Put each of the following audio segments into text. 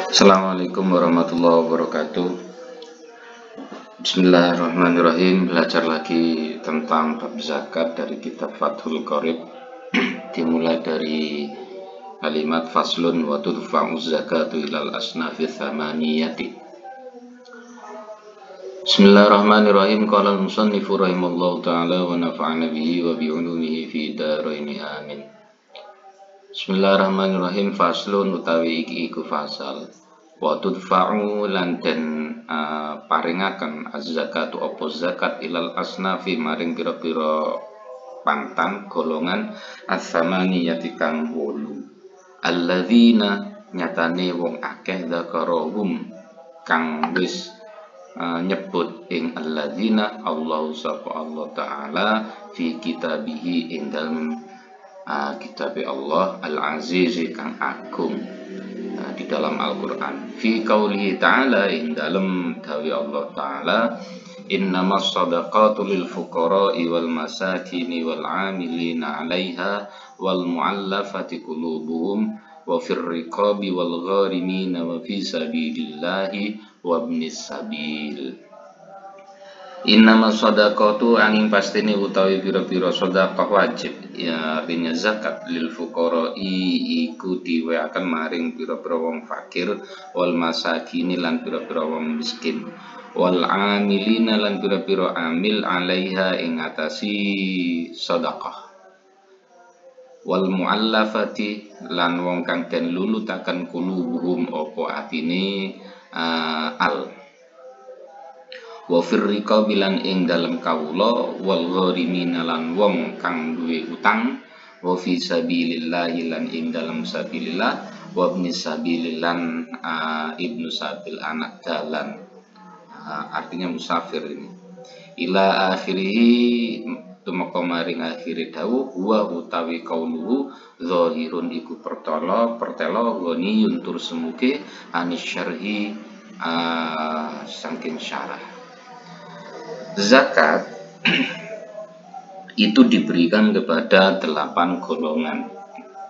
Assalamualaikum warahmatullahi wabarakatuh. Bismillahirrahmanirrahim. Belajar lagi tentang bab zakat dari kitab Fathul Qorib. Dimulai dari kalimat faslun wa tudfa'u zakatu ilal asnafi thamaniyati. Bismillahirrahmanirrahim. Qala al-musannifu rahimallahu ta'ala wa nafa'ana bihi wa bi'ulumihi fi daraini amin. Bismillahirrahmanirrahim. Faslun utawi iki iku fasal. Wa tudfa'u lan den paringaken az-zakatu apa zakat ilal asnafi maring pira-pira pantan golongan as-samaniyati kang 8. Alladzina nyatane wong akeh zakarahum kang wis nyebut ing alladzina Allah sapa Allah taala fi kitabihi ing dalem kitab Allah al-aziz kang agung di dalam Al-Qur'an fi qaulihi ta'ala ing dalem dawuh Allah taala innamas shadaqatu lil fuqara'i wal masakini wal 'amilina 'alaiha wal mu'allafati qulubuhum wa fir riqabi wal gharimina wa fi sabilillahi wa ibnis sabil. Innama shadaqatu angin pastine utawi pira-pira sedekah wajib ya artinya zakat lil fuqara'i iku diweaken maring pira-pira wong fakir wal masakini lan pira-pira wong miskin wal amilina lan pira-pira amil 'alaiha ing atasi sedekah wal muallafati lan wong kang den lulutaken kulubuhum apa atine wa firriqa bilan ing dalem kawula wal gharimina lan wong kang duwe utang wa fi sabilillah lan ing dalem sabilillah wa ibni sabil lan ibnu sabil anak dalan artinya musafir ini ila akhirih tumeka maring akhire dawuh wa utawi qauluhu zahirun iku pertelo ghaniyun tur semuge anis syarhi saking syarah. Zakat itu diberikan kepada 8 golongan,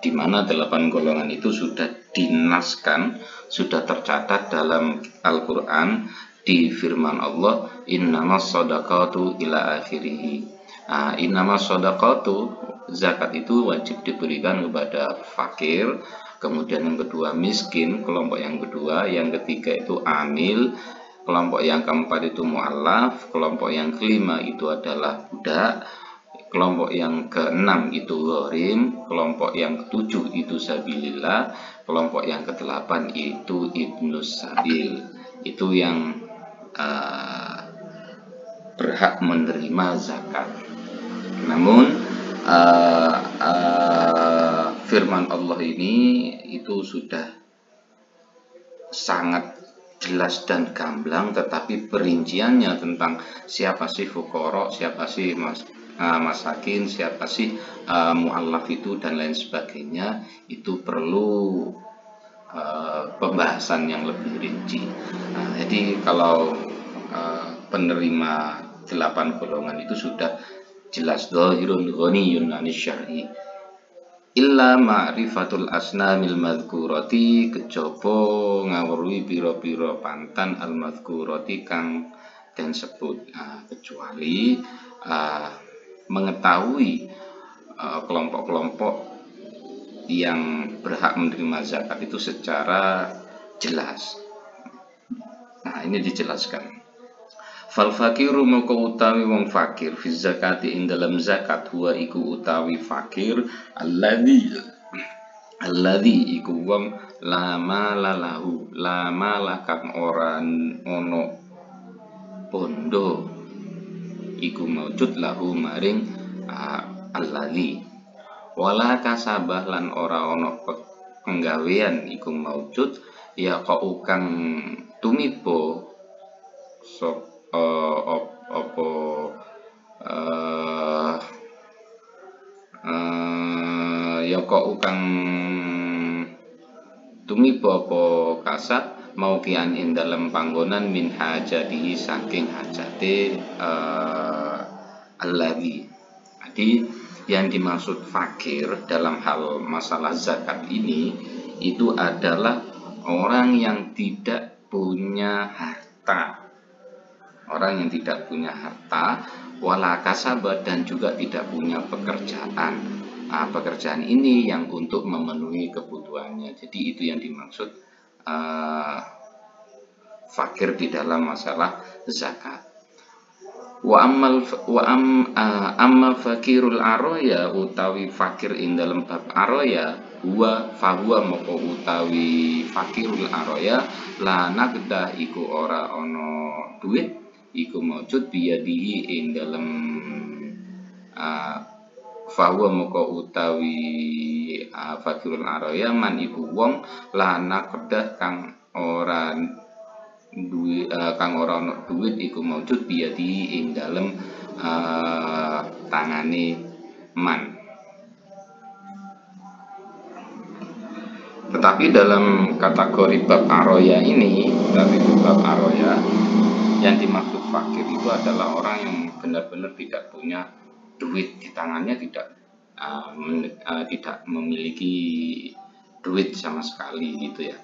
di mana 8 golongan itu sudah dinaskan, sudah tercatat dalam Al-Quran di firman Allah innamas shadaqatu ila akhirih. Innamas shadaqatu zakat itu wajib diberikan kepada fakir, kemudian yang kedua miskin, kelompok yang kedua, yang ketiga itu amil, kelompok yang keempat itu mu'allaf, kelompok yang kelima itu adalah budak, kelompok yang keenam itu gharim, kelompok yang ketujuh itu sabilillah, kelompok yang kedelapan itu ibnus sabil. Itu yang berhak menerima zakat. Namun firman Allah ini itu sudah sangat jelas dan gamblang, tetapi perinciannya tentang siapa sih fuqara, siapa sih masakin, siapa sih mu'allaf itu dan lain sebagainya itu perlu pembahasan yang lebih rinci. Jadi kalau penerima 8 golongan itu sudah jelas dhahirun ghaniyun anis syar'i illa ma'rifatul asnamil madhkurati kejaba ngawruhi pira-pira pantan al madhkurati kang den sebut kecuali mengetahui kelompok-kelompok yang berhak menerima zakat itu secara jelas. Nah, ini dijelaskan. Fal fakiru maka utawi wong fakir fi zakati ing dalam zakat huwa iku utawi fakir alladzi iku wong la malalahu la malakan ora ono pondo iku maujud lahu maring alladzi wala kasabah lan ora ono penggawean iku maujud ya kok kang tumibo ya kok ukang tumiba apa kasat mau kian ing dalam panggonan min hajatihi saking hajate alladzi. Jadi yang dimaksud fakir dalam hal masalah zakat ini itu adalah orang yang tidak punya harta. Orang yang tidak punya harta, wala kasaba, dan juga tidak punya pekerjaan. Nah, pekerjaan ini yang untuk memenuhi kebutuhannya. Jadi itu yang dimaksud fakir di dalam masalah zakat. Amma fakirul aroya, utawi fakir ing dalam bab aroya, fahuwa moko utawi fakirul aroya, la nagdah iku ora ono duit iku maujud biyadihi ing dalam fahuwa moko utawi fakirul aroya man iku wong la nagdah kang ora ono duit iku maujud biyadi ing dalem tangane man. Tetapi dalam kategori bab aroya ini, bab aroya yang dimaksud fakir itu adalah orang yang benar-benar tidak punya duit di tangannya, tidak memiliki duit sama sekali gitu ya.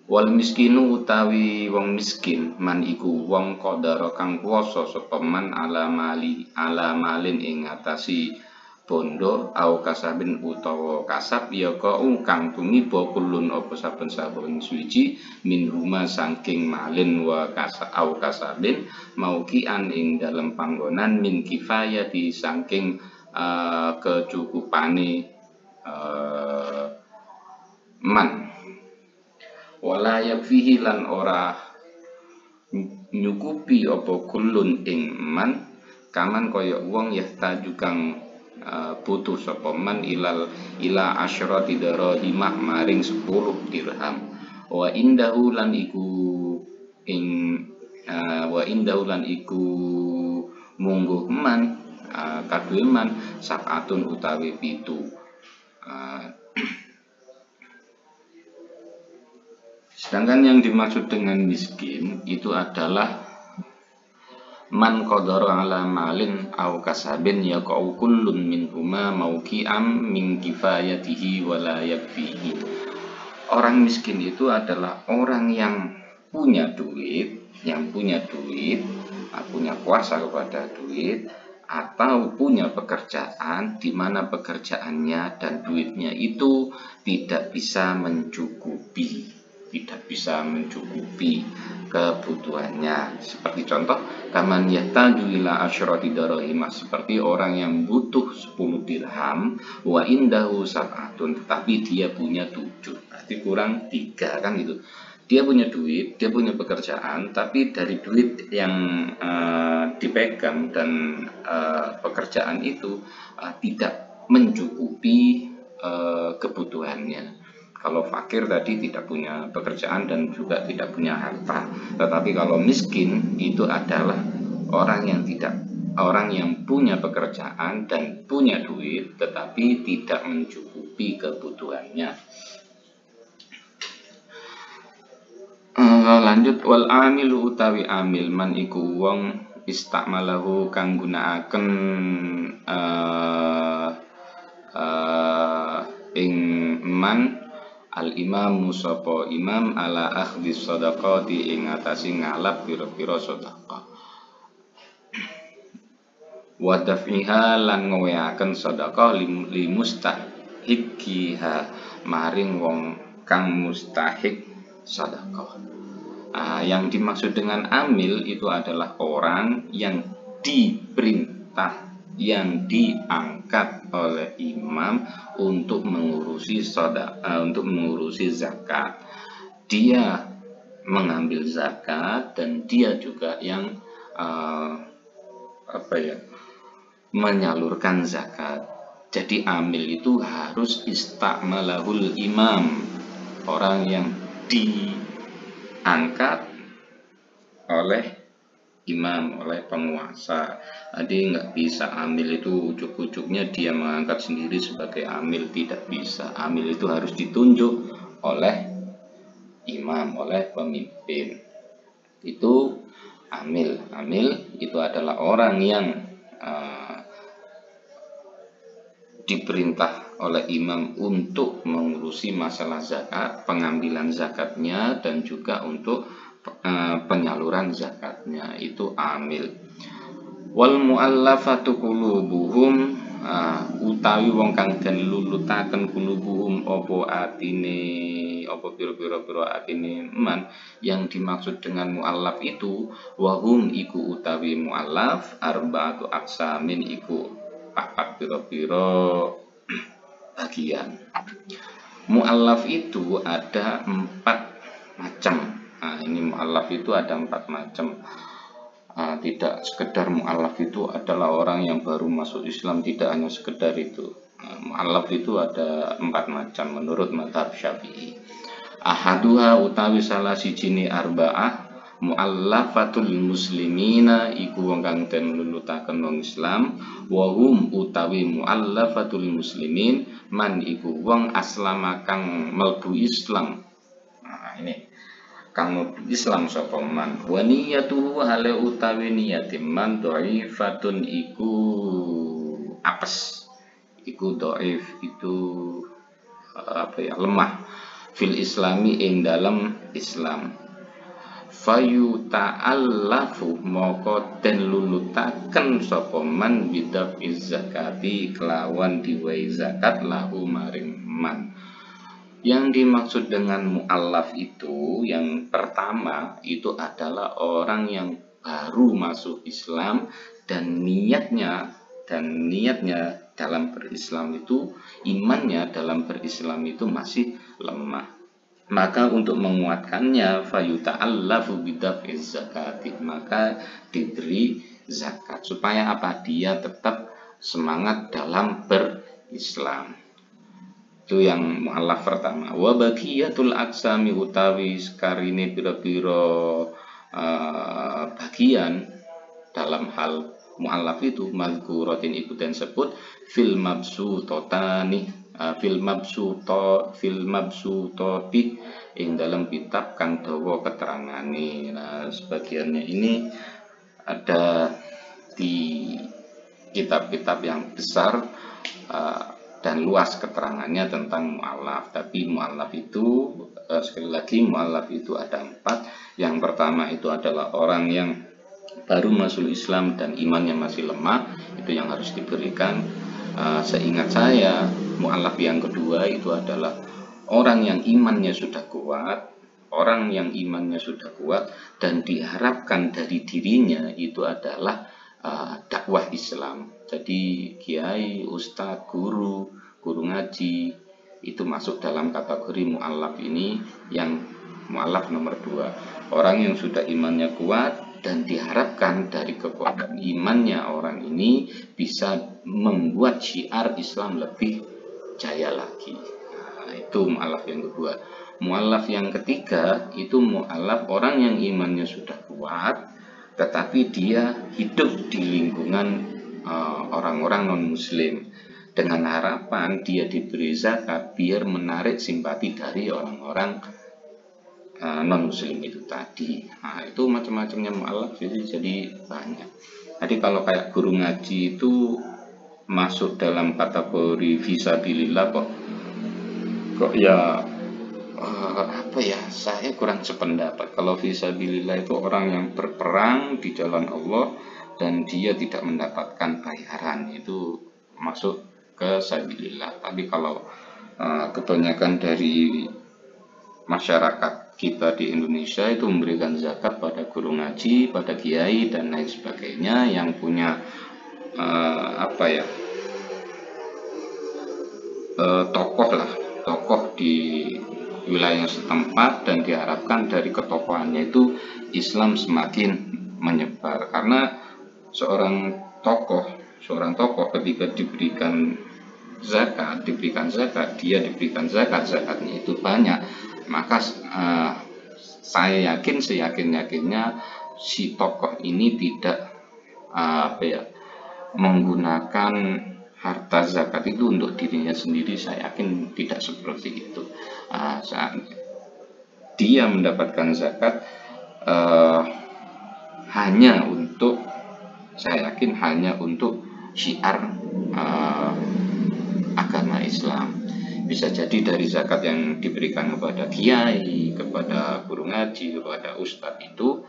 Wal miskinu utawi wong miskin man iku wong qadara kang kuwasa sapa man ala malin ing ngatasi bondo au kasabin utawa kasab ya kang tumiba kulun apa saben-saben suci min huma saking malin wa au kasabin maukian ing dalem panggonan min kifayati saking kecukupane man. Wala yakfihi lan ora nyukupi apa kulun ing man kaman kaya wong yahtaju kang butuh sapa man ila asyrati dirhamah maring 10 dirham. Wa indahu lan iku mungguh man kaduwe man sab'atun utawi 7. Sedangkan yang dimaksud dengan miskin itu adalah man qadara ala malin au kasabin yaqau kullun minhuma mauqi'am min kifayatihi wa la yakfihi. Orang miskin itu adalah orang yang punya duit, punya kuasa kepada duit, atau punya pekerjaan di mana pekerjaannya dan duitnya itu tidak bisa mencukupi kebutuhannya. Seperti contoh, kaman yahtaju ila asyrati darahimah, seperti orang yang butuh 10 dirham wa indahu sab'atun, tetapi dia punya 7, berarti kurang 3 kan gitu. Dia punya duit, dia punya pekerjaan, tapi dari duit yang dipegang dan pekerjaan itu tidak mencukupi kebutuhannya. Kalau fakir tadi tidak punya pekerjaan dan juga tidak punya harta. Tetapi kalau miskin itu adalah orang yang punya pekerjaan dan punya duit tetapi tidak mencukupi kebutuhannya. Lanjut, wal amilu utawi amil man iku wong istakmalahu kang gunakaken ing man al imam sapa imam ala akhdhi shadaqati ing atasi ngalap pira-pira sedekah wa daf'iha lan ngeweaken sedekah li mustahiqiha maring wong kang mustahik sedekah. Yang dimaksud dengan amil itu adalah orang yang diperintah, yang diangkat oleh imam untuk mengurusi zakat. Dia mengambil zakat dan dia juga yang menyalurkan zakat. Jadi amil itu harus istakmalahul imam, orang yang diangkat oleh imam, oleh penguasa. Jadi nggak bisa amil itu ujuk-ujuknya dia mengangkat sendiri sebagai amil, tidak bisa. Amil itu harus ditunjuk oleh imam, oleh pemimpin. Itu amil. Amil itu adalah orang yang diperintah oleh imam untuk mengurusi masalah zakat, pengambilan zakatnya, dan juga untuk penyaluran zakatnya, itu amil. Wal muallafatu qulubuhum, utawi wong kang den lulutaken qulubuhum apa atine, apa pira-pira atine man. Yang dimaksud dengan muallaf itu wahum iku utawi muallaf arba'atu aqsamin, iku papat pira-pira bagian. Muallaf itu ada 4 macam. Nah, ini muallaf itu ada 4 macam. Tidak sekedar mu'alaf itu adalah orang yang baru masuk Islam, tidak hanya sekedar itu. Mu'alaf itu ada 4 macam menurut mazhab Syafi'i. Ahaduha utawi salah sijine arba'ah mu'allafatul muslimina, iku wong kang den lulutaken wong Islam. Wa hum utawi mu'allafatul muslimin man iku wong aslama kang mlebu Islam. Nah, ini kang Islam sapa man. Wa niyatuhu hale utawi niyate man dhaifatun, iku apes, iku dhaif, itu lemah, fil islami ing dalam Islam. Fayu ta'allafu moko den lulutaken sapa man bidab zakati kelawan diwai zakat lahu maring man. Yang dimaksud dengan mu'allaf itu yang pertama itu adalah orang yang baru masuk Islam dan niatnya dalam berislam itu, imannya dalam berislam itu masih lemah. Maka untuk menguatkannya fayuta'allafu bidaf'iz zakati, maka diberi zakat supaya apa? Dia tetap semangat dalam berislam. Itu yang mu'allaf pertama. Wa baqiyatul aqsami utawi karine pira-pira bagian dalam hal mu'allaf itu mazkuratin iku den sebut fil mabsutotani, fil mabsutoti ing dalam kitab kang dawa keterangane. Nah, sebagiannya ini ada di kitab-kitab yang besar dan luas keterangannya tentang mu'allaf. Tapi mu'allaf itu sekali lagi mu'allaf itu ada 4. Yang pertama itu adalah orang yang baru masuk Islam dan imannya masih lemah, itu yang harus diberikan. Seingat saya mu'allaf yang kedua itu adalah orang yang imannya sudah kuat, dan diharapkan dari dirinya itu adalah dakwah Islam. Jadi kiai, ustadz, guru ngaji itu masuk dalam kategori mu'allaf ini, yang mu'allaf nomor 2. Orang yang sudah imannya kuat dan diharapkan dari kekuatan imannya orang ini bisa membuat syiar Islam lebih jaya lagi. Nah, itu mu'allaf yang kedua. Mu'allaf yang ketiga itu mu'allaf orang yang imannya sudah kuat tetapi dia hidup di lingkungan orang-orang non-muslim dengan harapan dia diberi zakat biar menarik simpati dari orang-orang non-muslim itu tadi. Nah, itu macam-macamnya mu'allaf, jadi banyak. Jadi kalau kayak guru ngaji itu masuk dalam kategori fisabilillah kok ya saya kurang sependapat. Kalau fisabilillah itu orang yang berperang di jalan Allah dan dia tidak mendapatkan bayaran, itu masuk ke sabilillah. Tapi kalau kebanyakan dari masyarakat kita di Indonesia itu memberikan zakat pada guru ngaji, pada kiai dan lain sebagainya yang punya tokoh di wilayah setempat, dan diharapkan dari ketokohannya itu Islam semakin menyebar. Karena seorang tokoh ketika diberikan zakat, dia diberikan zakatnya itu banyak, maka saya yakin seyakin-yakinnya si tokoh ini tidak menggunakan harta zakat itu untuk dirinya sendiri. Saya yakin tidak seperti itu. Saat dia mendapatkan zakat hanya untuk syiar agama Islam. Bisa jadi dari zakat yang diberikan kepada kiai, kepada guru ngaji, kepada ustadz itu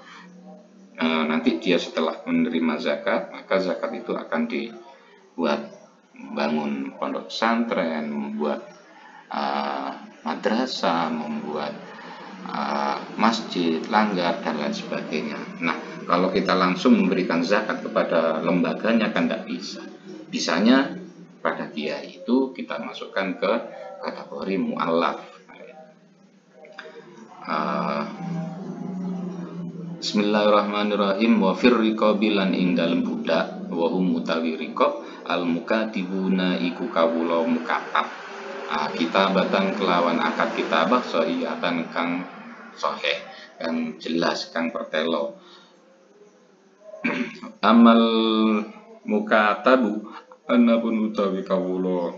nanti dia setelah menerima zakat, maka zakat itu akan dibuat bangun pondok pesantren, membuat madrasah, membuat masjid, langgar, dan lain sebagainya. Nah, kalau kita langsung memberikan zakat kepada lembaganya kan tidak bisa. Bisanya pada kiai itu kita masukkan ke kategori mu'allaf. Bismillahirrahmanirrahim. Wa fir riqabi lan ing dalem budak wa hum mutawi riqab al mukatibuna iku kawula mukatab. Kita batang kelawan akad kitabah sahihatan kang sahih, kang jelas, kang pertelo. Amal mukatabu anapun utawi kawula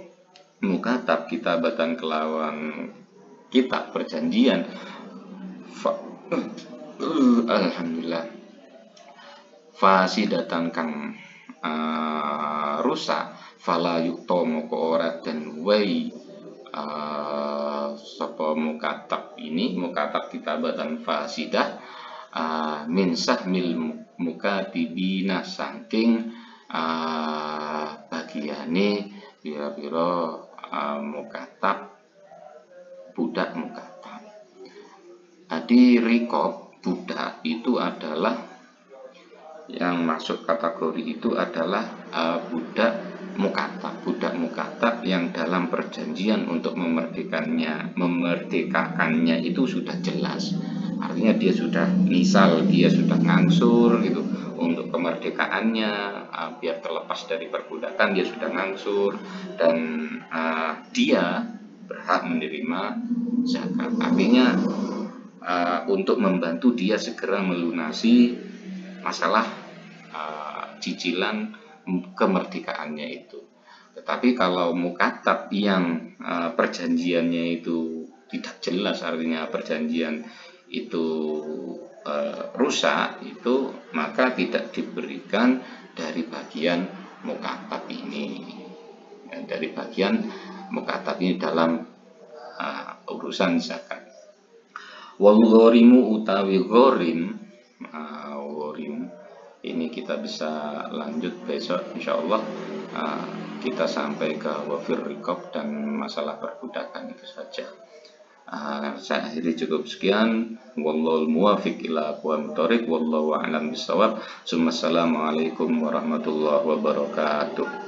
mukatab kita batang kelawan kitab perjanjian. Alhamdulillah. Fasidatan kang rusak, fala yukto moko ora den wei sapa mukatab ini, mukatab kitabatan fasidah min sahmil mukatibina saking bagiane pira-pira mukatab, budak mukatab. Tadi rikob budak itu adalah yang masuk kategori itu adalah budak mukatab yang dalam perjanjian untuk memerdekakannya itu sudah jelas. Artinya dia sudah, misal dia sudah ngangsur gitu untuk kemerdekaannya, biar terlepas dari perbudakan dia sudah ngangsur, dan dia berhak menerima zakat. Artinya untuk membantu dia segera melunasi masalah cicilan kemerdekaannya itu. Tetapi kalau mukatab yang perjanjiannya itu tidak jelas, artinya perjanjian itu rusak, itu maka tidak diberikan dari bagian mukatab ini. Dari bagian mukatab ini dalam urusan zakat. Wal ghorimu utawi ghorim, ghorim ini kita bisa lanjut besok insyaallah. Kita sampai ke wafir rikob dan masalah perbudakan itu saja. Saya akhiri cukup sekian. Wallahul muwafiq ila aqwamit thoriq, wallahu a'lam bissawab. Assalamualaikum warahmatullahi wabarakatuh.